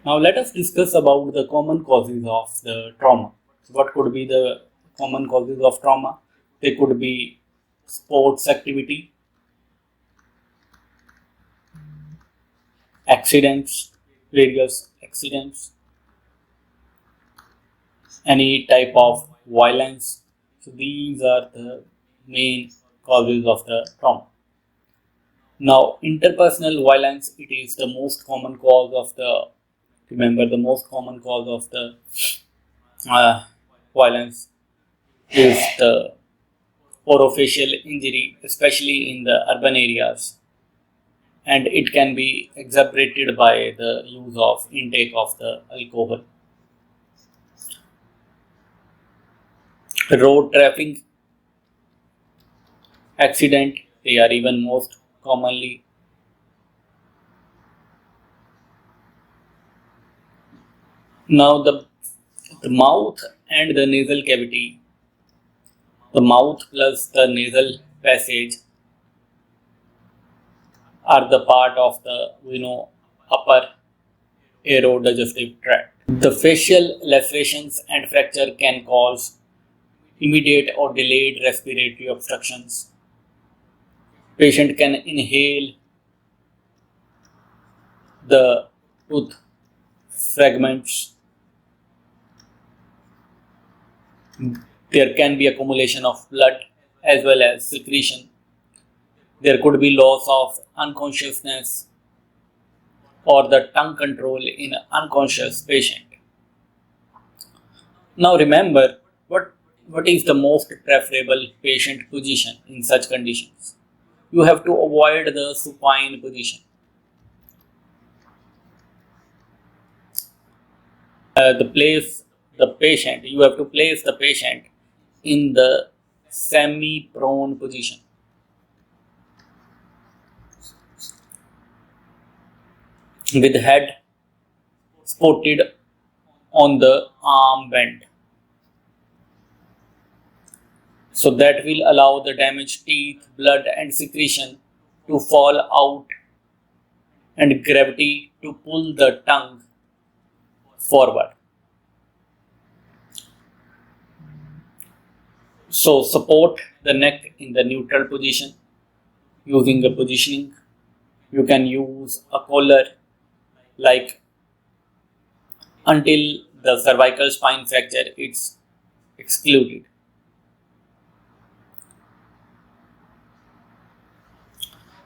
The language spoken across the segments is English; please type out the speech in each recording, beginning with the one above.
Now let us discuss about the common causes of the trauma. What could be the common causes of trauma? They could be sports activity, accidents, various accidents, any type of violence. So these are the main causes of the trauma. Now interpersonal violence, it is the most common cause of the, remember, the most common cause of the violence is the orofacial injury, especially in the urban areas, and it can be exacerbated by the use of intake of the alcohol. Road traffic accident, they are even most commonly. Now the mouth and the nasal cavity, the mouth plus the nasal passage are the part of the upper aerodigestive tract. The facial lacerations and fracture can cause immediate or delayed respiratory obstructions. Patient can inhale the tooth fragments. There can be accumulation of blood as well as secretion. There could be loss of unconsciousness or the tongue control in an unconscious patient. Now remember, what is the most preferable patient position in such conditions? You have to avoid the supine position. You have to place the patient in the semi-prone position. With head supported on the arm bend. So that will allow the damaged teeth, blood and secretion to fall out and gravity to pull the tongue forward. So support the neck in the neutral position using a positioning. You can use a collar like until the cervical spine fracture is excluded.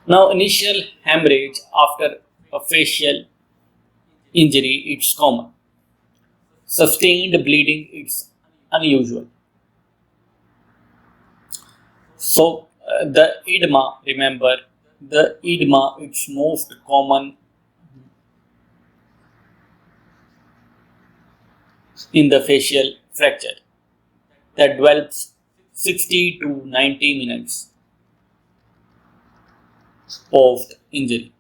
Now initial hemorrhage after a facial injury, it's common. Sustained bleeding, it's unusual. So the edema, remember, the edema, it's most common in the facial fracture that develops 60 to 90 minutes post injury.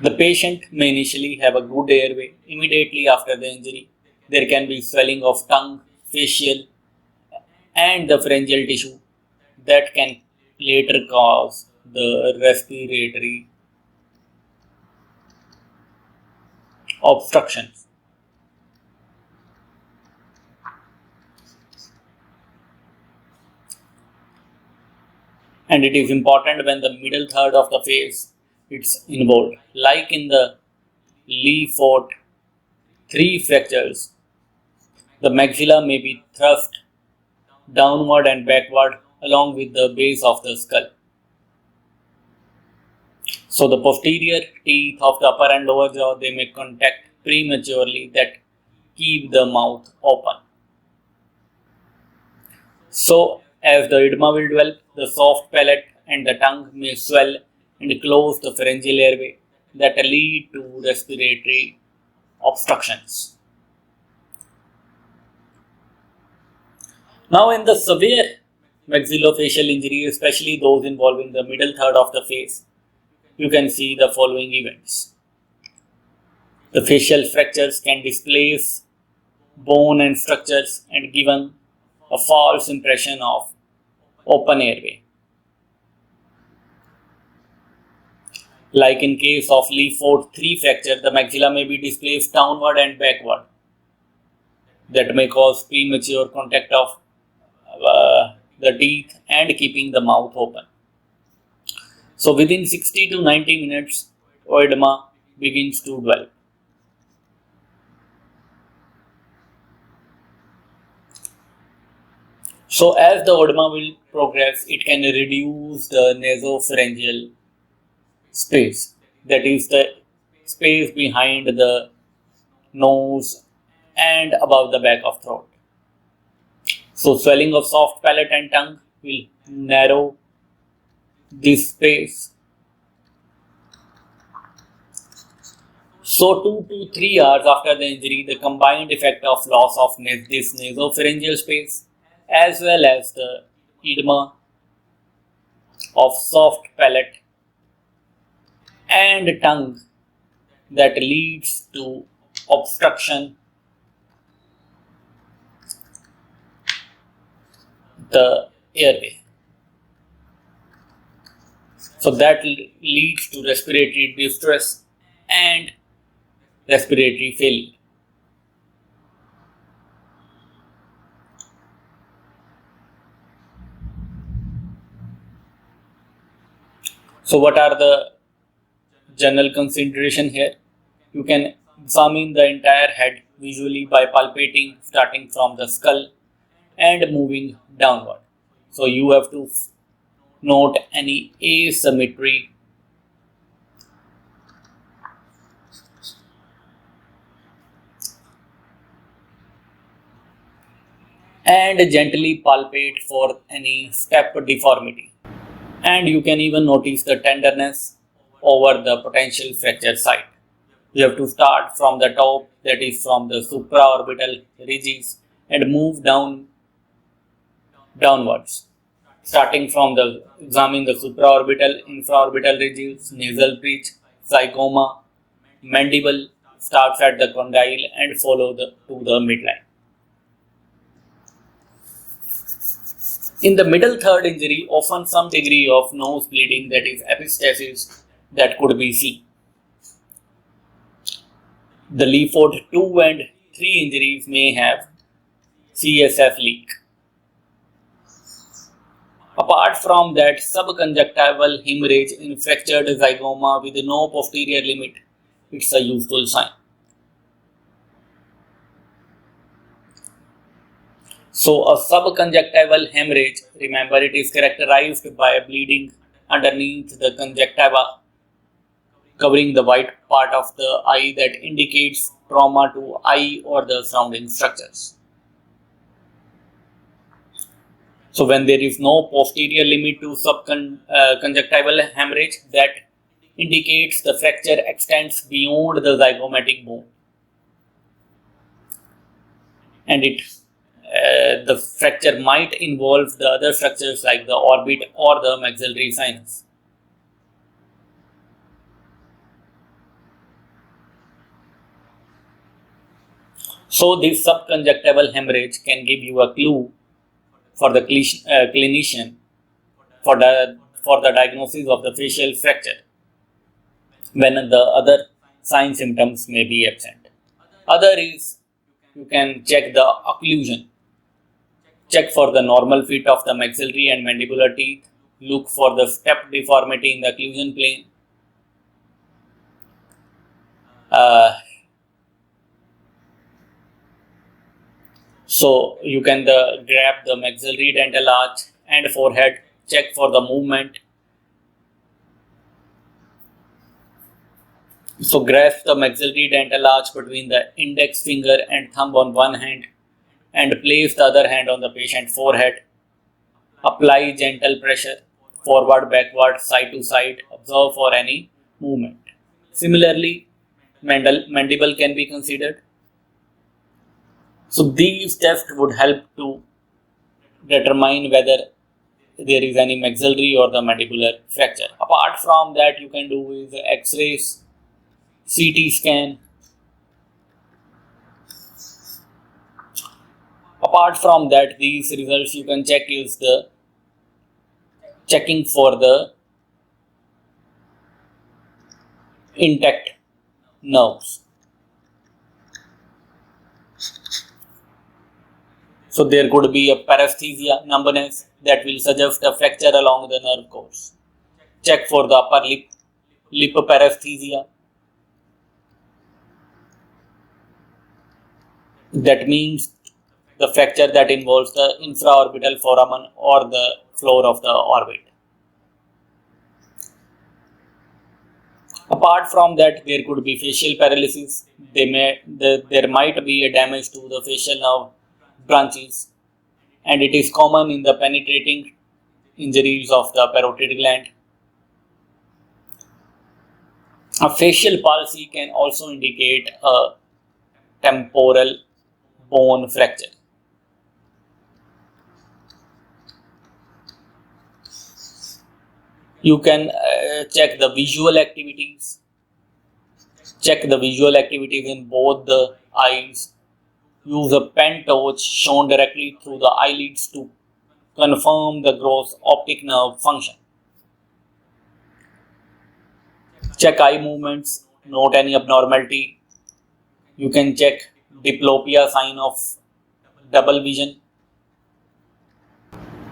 The patient may initially have a good airway. Immediately after the injury, there can be swelling of tongue, facial, and the pharyngeal tissue that can later cause the respiratory obstructions. And it is important when the middle third of the face it's involved, like in the Lee Fort 3 fractures. The maxilla may be thrust downward and backward along with the base of the skull. So the posterior teeth of the upper and lower jaw, they may contract prematurely that keep the mouth open. So as the edema will develop, the soft palate and the tongue may swell and close the pharyngeal airway that lead to respiratory obstructions. Now in the severe maxillofacial injury, especially those involving the middle third of the face, you can see the following events. The facial fractures can displace bone and structures and given a false impression of open airway. Like in case of Le Fort 3 fracture, the maxilla may be displaced downward and backward. That may cause premature contact of the teeth and keeping the mouth open. So within 60 to 90 minutes, oedema begins to develop. So as the oedema will progress, it can reduce the nasopharyngeal space, that is the space behind the nose and above the back of throat. So swelling of soft palate and tongue will narrow this space. So 2 to 3 hours after the injury, the combined effect of loss of this nasopharyngeal space as well as the edema of soft palate and tongue that leads to obstruction the airway. So that leads to respiratory distress and respiratory failure. So what are the general consideration here? You can examine the entire head visually by palpating starting from the skull and moving downward. So you have to note any asymmetry and gently palpate for any step deformity. And you can even notice the tenderness over the potential fracture site. You have to start from the top, that is from the supraorbital ridges, and move downwards. Starting from the examine the supraorbital, infraorbital ridges, nasal bridge, zygoma, mandible, starts at the condyle and follow to the midline. In the middle third injury, often some degree of nose bleeding, that is epistaxis, that could be seen. The Le Fort 2 and 3 injuries may have CSF leak. Apart from that, subconjunctival hemorrhage in fractured zygoma with no posterior limit, it's a useful sign. So a subconjunctival hemorrhage, remember, it is characterized by bleeding underneath the conjunctiva covering the white part of the eye that indicates trauma to eye or the surrounding structures. So when there is no posterior limit to subconjunctival hemorrhage, that indicates the fracture extends beyond the zygomatic bone, and the fracture might involve the other structures like the orbit or the maxillary sinus. So this subconjunctival hemorrhage can give you a clue for the clinician for the diagnosis of the facial fracture when the other sign symptoms may be absent. Other is you can check the occlusion. Check for the normal fit of the maxillary and mandibular teeth. Look for the step deformity in the occlusion plane. So you can grab the maxillary dental arch and forehead. Check for the movement. So grasp the maxillary dental arch between the index finger and thumb on one hand and place the other hand on the patient's forehead. Apply gentle pressure, forward, backward, side to side. Observe for any movement. Similarly, mandible can be considered. So these tests would help to determine whether there is any maxillary or the mandibular fracture. Apart from that, you can do is X-rays, CT scan. Apart from that, these results you can check is checking for the intact nerves. So there could be a paresthesia, numbness, that will suggest a fracture along the nerve course. Check for the upper lip paresthesia. That means the fracture that involves the infraorbital foramen or the floor of the orbit. Apart from that, there could be facial paralysis. There might be a damage to the facial nerve branches, and it is common in the penetrating injuries of the parotid gland. A facial palsy can also indicate a temporal bone fracture. You can check the visual activities. Check the visual activities in both the eyes. Use a pen torch shown directly through the eyelids to confirm the gross optic nerve function. Check eye movements, note any abnormality. You can check diplopia, sign of double vision.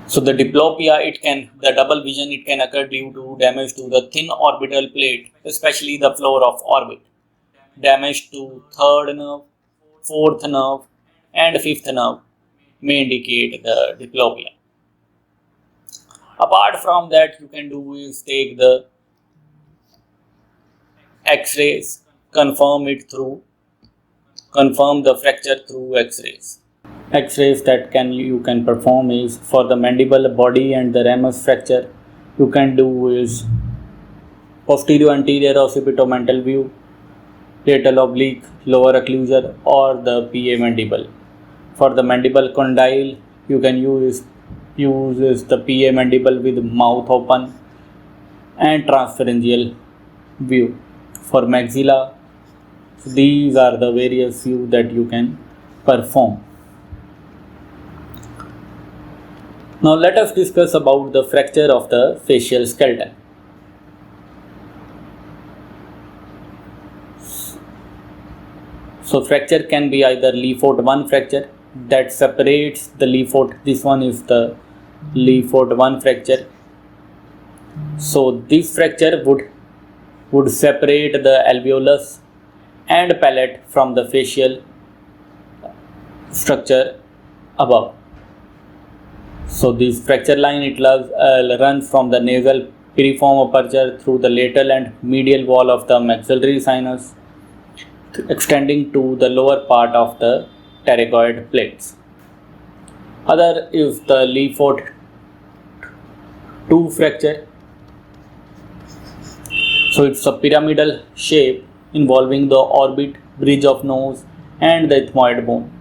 So the diplopia, the double vision, it can occur due to damage to the thin orbital plate, especially the floor of orbit. Damage to third nerve, fourth nerve, and fifth nerve may indicate the diplopia. Apart from that, you can do is take the X-rays, confirm the fracture through X-rays. X-rays that you can perform is for the mandible, body, and the ramus fracture. You can do is posterior anterior occipitomental view, lateral oblique, lower occlusal, or the PA mandible. For the mandible condyle, you can use the PA mandible with mouth open and transpharyngeal view. For maxilla, these are the various views that you can perform. Now let us discuss about the fracture of the facial skeleton. So fracture can be either Lefort 1 fracture that separates the Lefort. This one is the Lefort 1 fracture. So this fracture would separate the alveolus and palate from the facial structure above. So this fracture line, it runs from the nasal piriform aperture through the lateral and medial wall of the maxillary sinus, extending to the lower part of the pterygoid plates. Other is the Lefort 2 fracture. So it's a pyramidal shape involving the orbit, bridge of nose, and the ethmoid bone.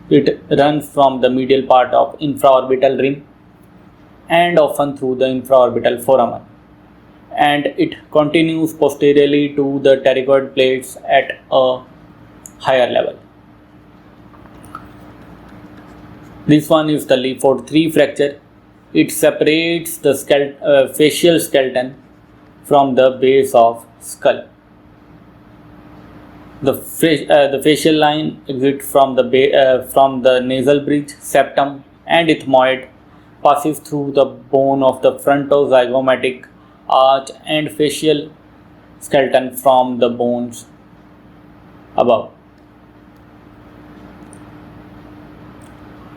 It runs from the medial part of infraorbital rim and often through the infraorbital foramen, and it continues posteriorly to the pterygoid plates at a higher level. This one is the Lefort 3 fracture. It separates the facial skeleton from the base of skull. The facial line exits from the nasal bridge, septum, and ethmoid, passes through the bone of the frontozygomatic arch and facial skeleton from the bones above.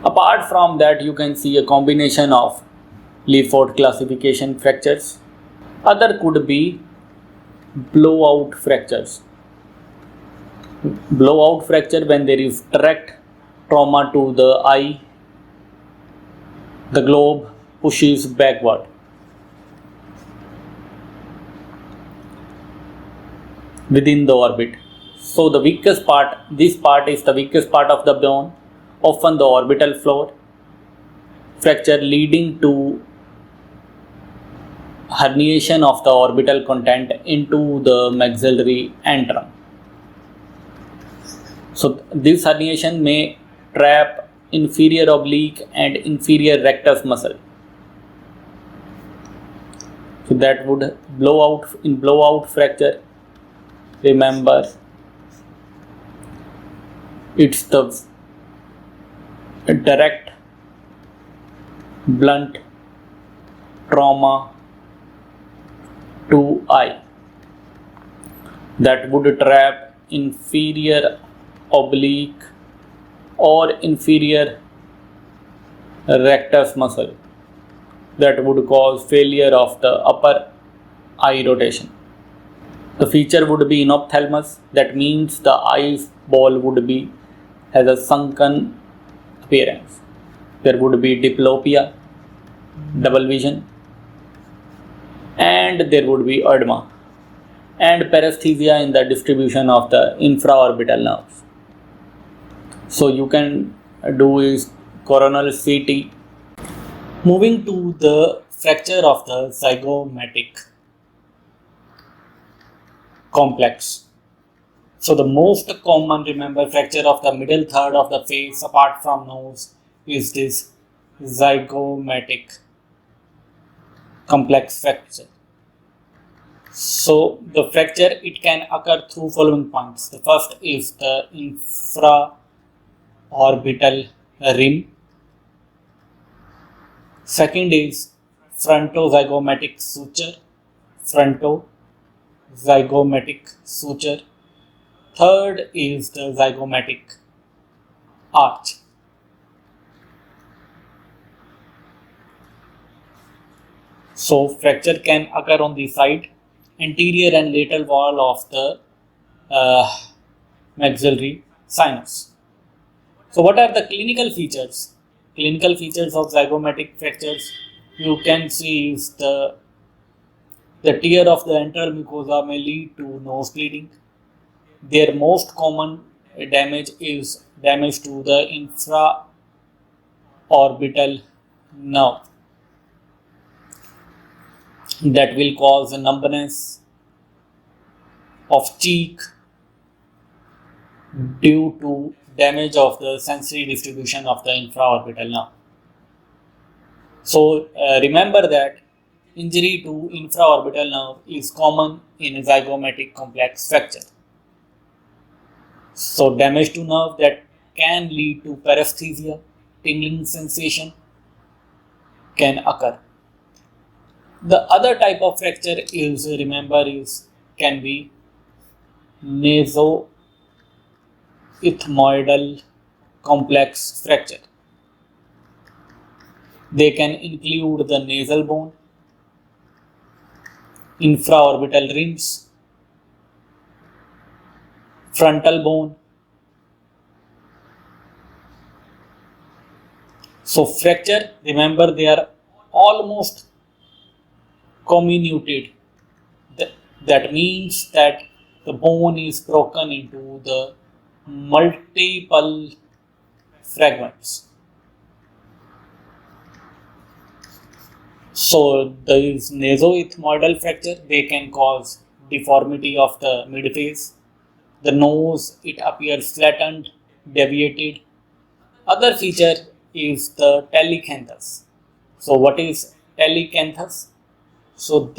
Apart from that, you can see a combination of Lefort classification fractures. Other could be blowout fractures. Blowout fracture when there is direct trauma to the eye, the globe pushes backward. Within the orbit. So the weakest part, this part is the weakest part of the bone, often the orbital floor. Fracture leading to herniation of the orbital content into the maxillary antrum. So this herniation may trap inferior oblique and inferior rectus muscle. So that would blowout fracture. Remember, it's the direct, blunt trauma to eye that would trap inferior oblique or inferior rectus muscle that would cause failure of the upper eye rotation. The feature would be in ophthalmos, that means the eyeball would be has a sunken appearance. There would be diplopia, double vision, and there would be edema and paresthesia in the distribution of the infraorbital nerves. So you can do is coronal CT. Moving to the fracture of the zygomatic complex. So the most common, remember, fracture of the middle third of the face apart from nose is this zygomatic complex fracture. So the fracture, it can occur through following points. The first is the infraorbital rim. Second is frontozygomatic suture. Frontozygomatic suture. Third is the zygomatic arch. So fracture can occur on the side, anterior and lateral wall of the maxillary sinus. So what are the clinical features? Clinical features of zygomatic fractures, you can see is the tear of the enteral mucosa may lead to nose bleeding. Their most common damage is damage to the infraorbital nerve that will cause numbness of cheek due to damage of the sensory distribution of the infraorbital nerve. So remember that injury to infraorbital nerve is common in zygomatic complex fracture. So damage to nerve that can lead to paresthesia, tingling sensation can occur. The other type of fracture is, remember, can be nasoethmoidal complex fracture. They can include the nasal bone, infraorbital rims, frontal bone. So fracture, remember, they are almost comminuted. That means that the bone is broken into the multiple fragments. So these nasoethmoidal fracture, they can cause deformity of the midface. The nose, it appears flattened, deviated. Other feature is the telecanthus. So what is telecanthus? So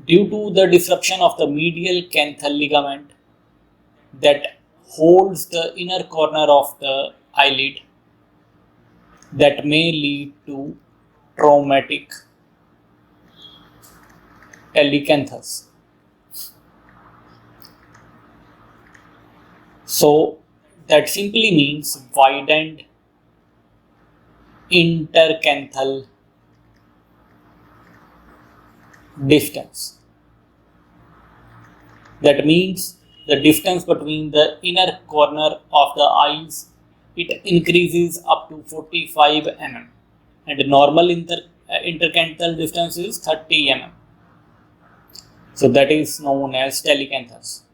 due to the disruption of the medial canthal ligament that holds the inner corner of the eyelid, that may lead to traumatic telecanthus. So that simply means widened intercanthal distance. That means the distance between the inner corner of the eyes, it increases up to 45 mm, and normal intercanthal distance is 30 mm. So that is known as telecanthus.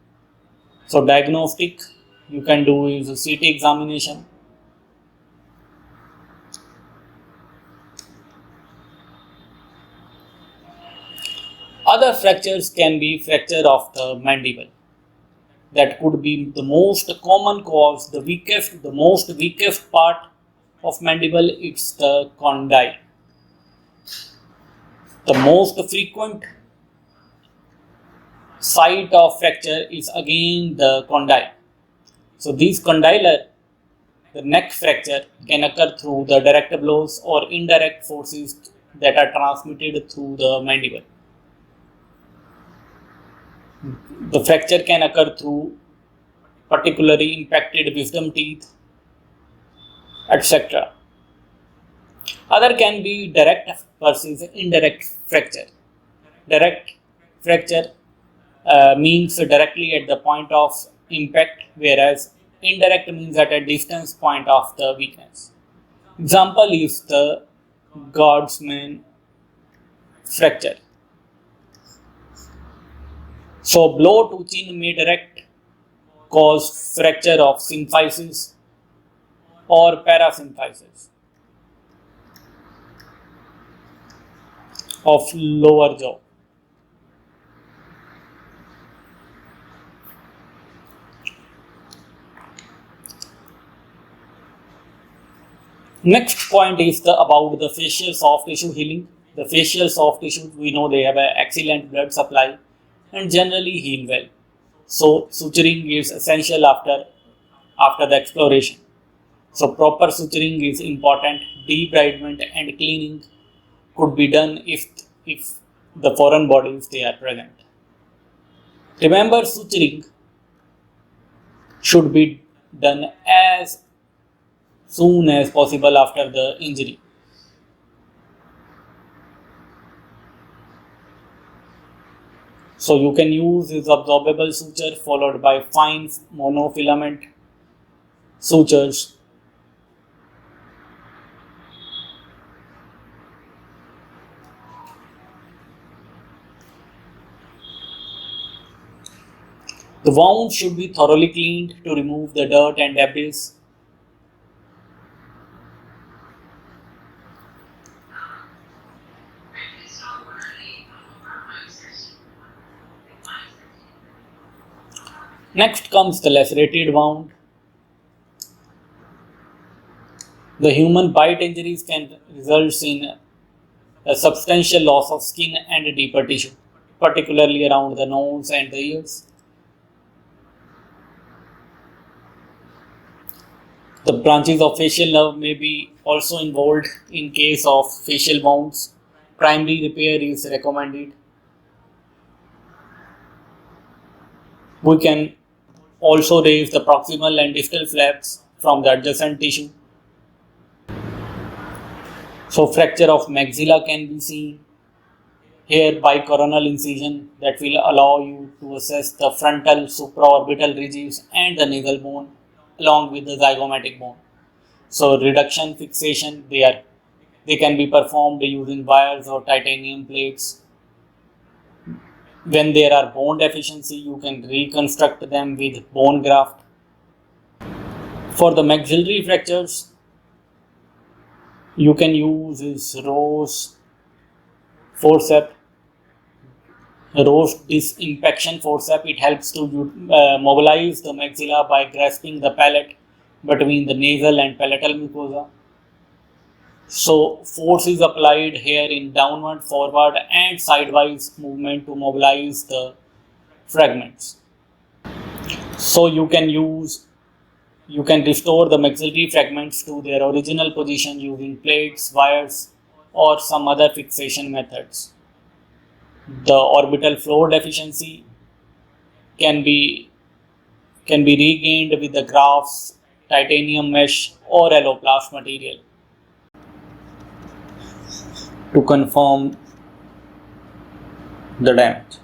So diagnostic, you can do is a CT examination. Other fractures can be fracture of the mandible. That could be the most common cause, the most weakest part of mandible, it's the condyle. The most frequent site of fracture is again the condyle. So these condylar, the neck fracture, can occur through the direct blows or indirect forces that are transmitted through the mandible. The fracture can occur through particularly impacted wisdom teeth, etc. Other can be direct versus indirect fracture. Direct fracture means directly at the point of impact, whereas indirect means at a distance point of the weakness. Example is the Guardsman fracture. So blow to chin may direct cause fracture of symphysis or parasymphysis of lower jaw. Next point is about the facial soft tissue healing. The facial soft tissue, we know they have an excellent blood supply and generally heal well. So suturing is essential after the exploration. So proper suturing is important. Debridement and cleaning could be done if the foreign bodies they are present. Remember, suturing should be done as soon as possible after the injury. So you can use this absorbable suture followed by fine monofilament sutures. The wound should be thoroughly cleaned to remove the dirt and debris. Next comes the lacerated wound. The human bite injuries can result in a substantial loss of skin and deeper tissue, particularly around the nose and the ears. The branches of facial nerve may be also involved in case of facial wounds. Primary repair is recommended. We can also raise the proximal and distal flaps from the adjacent tissue. So fracture of maxilla can be seen here by coronal incision that will allow you to assess the frontal supraorbital ridges and the nasal bone along with the zygomatic bone. So reduction fixation they can be performed using wires or titanium plates. When there are bone deficiency, you can reconstruct them with bone graft. For the maxillary fractures, you can use this Roche forceps. Roche disinfection forceps. It helps to mobilize the maxilla by grasping the palate between the nasal and palatal mucosa. So force is applied here in downward, forward and sidewise movement to mobilize the fragments. So you can restore the maxillary fragments to their original position using plates, wires or some other fixation methods. The orbital floor deficiency can be regained with the grafts, titanium mesh or alloplast material to confirm the damage.